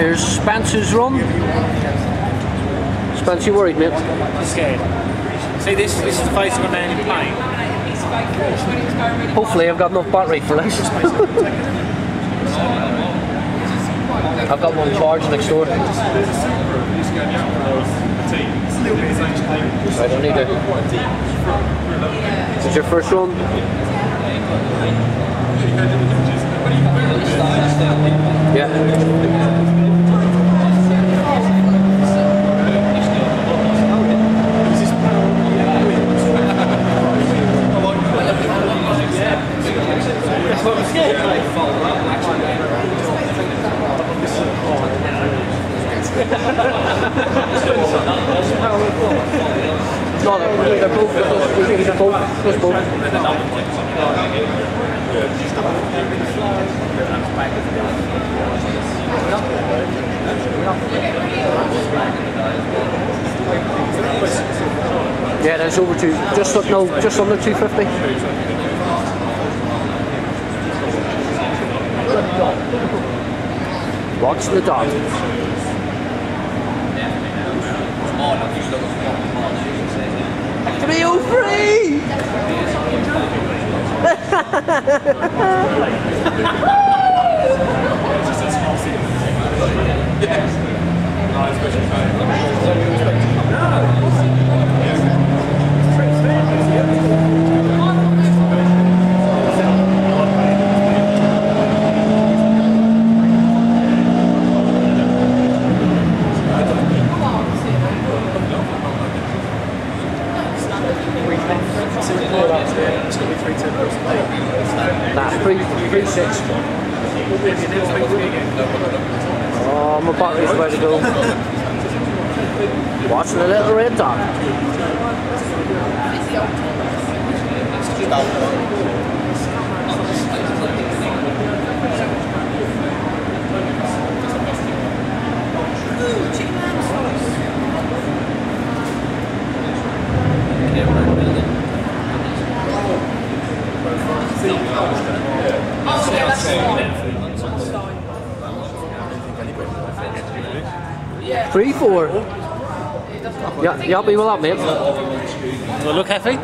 Here's Spence's run. Spence, you worried, mate? I'm scared. See, this is the face of a man in pain. Hopefully I've got enough battery for this. I've got one charged next door. I don't need it. This is your first run? Yeah. No, they're both. They're both. Yeah, there's over two. Just under 250. Watch the dot. 303! Nah, 3.6. Oh, my battery's about to go. Watching the little red dot. Yeah. 3-4. Yeah, you happy with that, mate? Do I look happy?